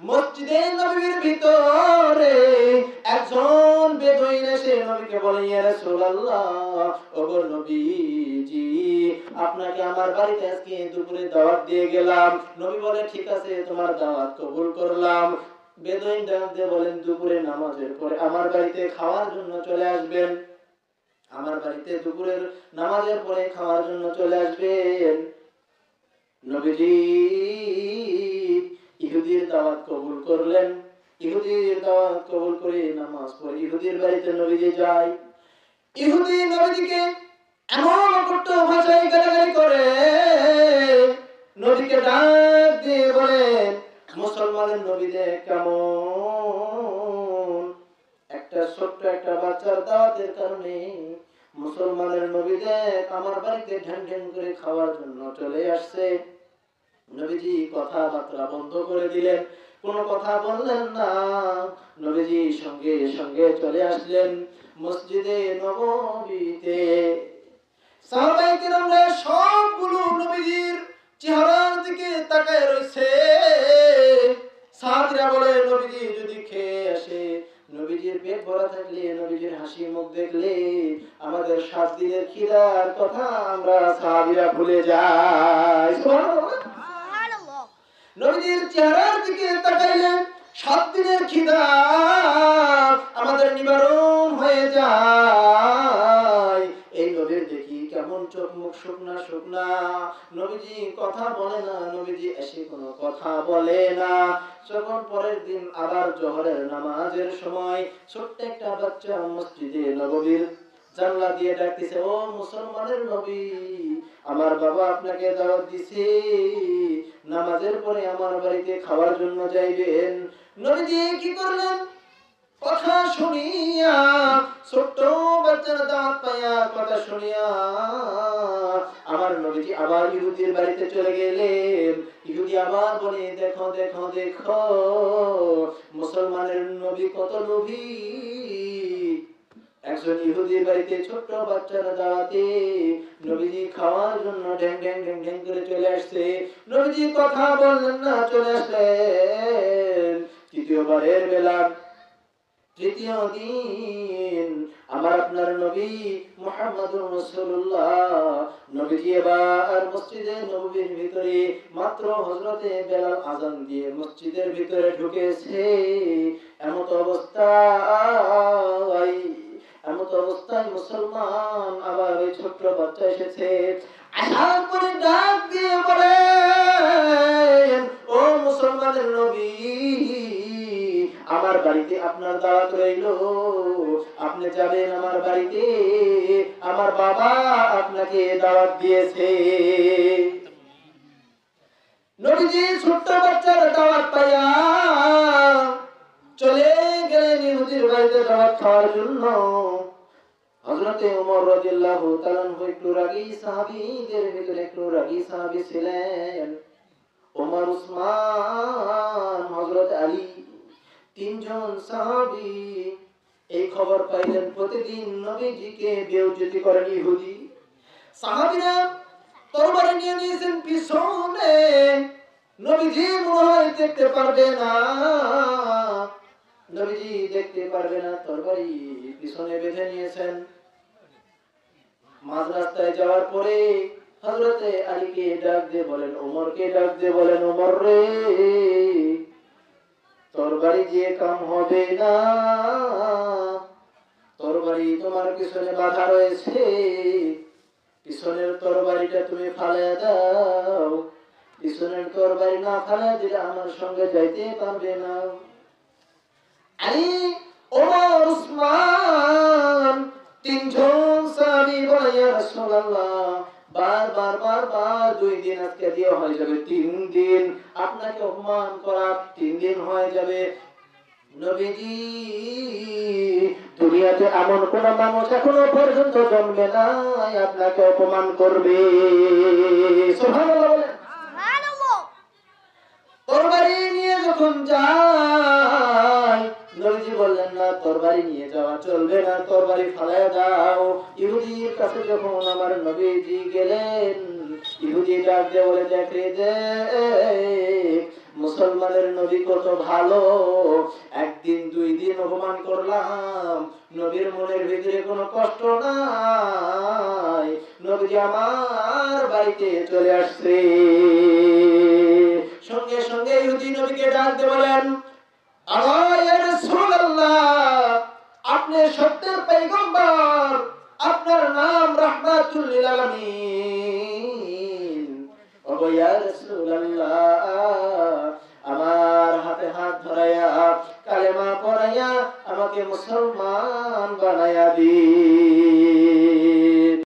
মসজিদে নববীর ভিতরে একজন বেদুইন এসে নবীকে বলে, ইয়া রাসূলুল্লাহ, ওগো নবীজি, আপনাকে আমার বাড়িতে আজকে দুপুরে দাওয়াত দিয়ে গেলাম। নবী বলে, ঠিক আছে, তোমার দাওয়াত কবুল করলাম। বেদুইন ডাক দিয়ে বলেন, দুপুরে নামাজের পরে আমার বাড়িতে খাওয়ার জন্য চলে আসবেন। আমার বাড়িতে দুপুরের নামাজের পরে খাওয়ার জন্য চলে আসবেন। নবীজি ইহুদির দাওয়াত কবুল করলেন। ইহুদির দাওয়াত কবুল করে নামাজ পড়ে ইহুদির বাড়িতে নবীজি যায়। ইহুদি নবীজিকে এমন কটু ভাষায় গালাগালি করে, নবীকে ডাক দিয়ে বলে, মুসলমানের নবী দেখ কেমন, একটা ছোট্ট একটা বাচ্চার দাওয়াতের কারণে মুসলমানের নবী দেখ আমার বাড়িতে ঢ্যান ঢ্যান করে খাওয়ার জন্য চলে আসছে। নবীজি কথাবার্তা বন্ধ করে দিলেন, কোনো কথা বললেন না। নবীজি সঙ্গে সঙ্গে চলে আসলেন মসজিদে নববীতে। সাহাবায়ে কেরামরা সবগুলো নবীজির চেহারার দিকে তাকায় রইছে। সাহাবীরা বলে, নবীজি যদি খেয়ে আসে, নবীজির পেট ভরা থাকলে, নবীজির হাসি মুখ দেখলে আমাদের 7 দিনের খিদার কথা আমরা সাহাবীরা ভুলে যাই। সুবহানাল্লাহ। নবীজির চেহারার দিকে তাকাইলে 7 দিনের খিদা আমাদের নিবারণ হয়ে যায়। এই নবীর দেখি কেমন চোখ মুখ শুকনা শুকনা, নবীজি কথা বলে না, নবীজি এসে কোনো কথা বলে না। যখন পরের দিন আবার জোহরের নামাজের সময় ছোট্ট একটা বাচ্চা মসজিদে নববীর জানলা দিয়ে ডাকতেছে, ও মুসলমানের নবী, আমার বাবা আপনাকে দাওয়াত দিছে, নামাজের পরে আমার বাড়িতে খাওয়ার জন্য যাইবেন। নবীজি কি করলেন? কথা শুনিয়া, ছোট্ট বাচ্চার দাওয়াত পাইয়া কথা শুনিয়া আমার নবীজি আবার ইহুদির বাড়িতে চলে গেলেন। ইহুদি আবার বলে, দেখো দেখো দেখো, মুসলমানের নবী কত লোভী। একজন ইহুদির বাড়িতে ছোট্ট বাচ্চার দাওয়াতে নবীজি খাওয়ার জন্য ঢ্যাং ঢ্যাং ঢ্যাং ঢ্যাং করে চলে আসছে। নবীজি কথা বললেন না, চলে আসলেন। তৃতীয়বারের বেলা, তৃতীয় দিন, আমার আপনার নবী মুহাম্মদুর রাসূলুল্লাহ নবীজি এবার মসজিদে নববীর ভিতরে মাত্র হযরতে বেলাল আযান দিয়ে মসজিদের ভিতরে ঢুকেছে। এমত অবস্থায় মুসলমান আবার ওই ছোট্ট বাচ্চা এসেছে। আসার পরে ডাক দিয়ে বলে, ও মুসলমানের নবী, আমার বাড়িতে আপনার দাওয়াত রইল, আপনি যাবেন আমার বাড়িতে, আমার বাবা আপনাকে দাওয়াত দিয়েছে। নবীজি ছোট্ট বাচ্চার দাওয়াত পাইয়া চলে গেলেন ইহুদির বাড়িতে দাওয়াত খাওয়ার জন্য। হযরতে ওমর রাদিয়াল্লাহু তাআলা একটু রাগী সাহাবীদের ভিতরে একটু রাগী সাহাবী ছিলেন। ওমর, উসমান, হযরত আলী, 3 জন সাহাবী এই খবর পাইলেন প্রতিদিন নবীজিকে বেইজ্জতি করেন ইহুদি। সাহাবীরা তরবারি নিয়ে নিয়েছেন পিছনে, নবীজি মনে হয় দেখতে পারবে না, নবীজি দেখতে পারবে না, তরবারি পিছনে বেঁধে নিয়েছেন। মাঝ রাস্তায় যাওয়ার পরে হযরতে আলীকে ডাক দিয়ে বলেন, ওমরকে ডাক দিয়ে বলেন, ওমর রে, তরবারি দিয়ে কাম হবে না, তরবারি তোমার পিছনে বাঁধা রয়েছে, পিছনের তরবারিটা তুমি ফালাইয়া দাও, পিছনের তরবারি না ফালাইয়া দিলে আমার সঙ্গে যাইতে পারবে না। আলী, ওমর, উসমান, 3 জন সাহাবী বলে, ইয়া রাসূলুল্লাহ, বারবার 2 দিন আজকে দিয়ে হয়ে যাবে 3 দিন, আপনাকে অপমান করা 3 দিন হয়ে যাবে। নবীজি, দুনিয়াতে এমন কোন মানুষ এখনো পর্যন্ত জন্মে নাই আপনাকে অপমান করবে। সুবহানাল্লাহ বলেন। সুবহানাল্লাহ। তরবারি নিয়ে যখন যায়, নবীজি বললেন, না, তরবারি নিয়ে যাওয়া চলবে না, তরবারি ফালায়া দাও। ইহুদির কাছে যখন আমার নবীজি গেলেন, ইহুদি ডাক দিয়ে বলে, দেখ রে দেখ, মুসলমানের নবী কত ভালো, একদিন দুই দিন অপমান করলাম, নবীর মনের ভিতরে কোনো কষ্ট নাই, নবীজি আমার বাড়িতে চলে আসছে। সঙ্গে সঙ্গে ইহুদি নবীকে ডাকতে বলেন, ইয়া রাসূলুল্লাহ, আপনি সত্যের পয়গম্বর, আপনার নাম রাহমাতুল লিল আলামিন। ওগো ইয়া রাসূলুল্লাহ, আমার হাতে হাত ধরাইয়া কালেমা পড়াইয়া আমাকে মুসলমান বানাইয়া দিন।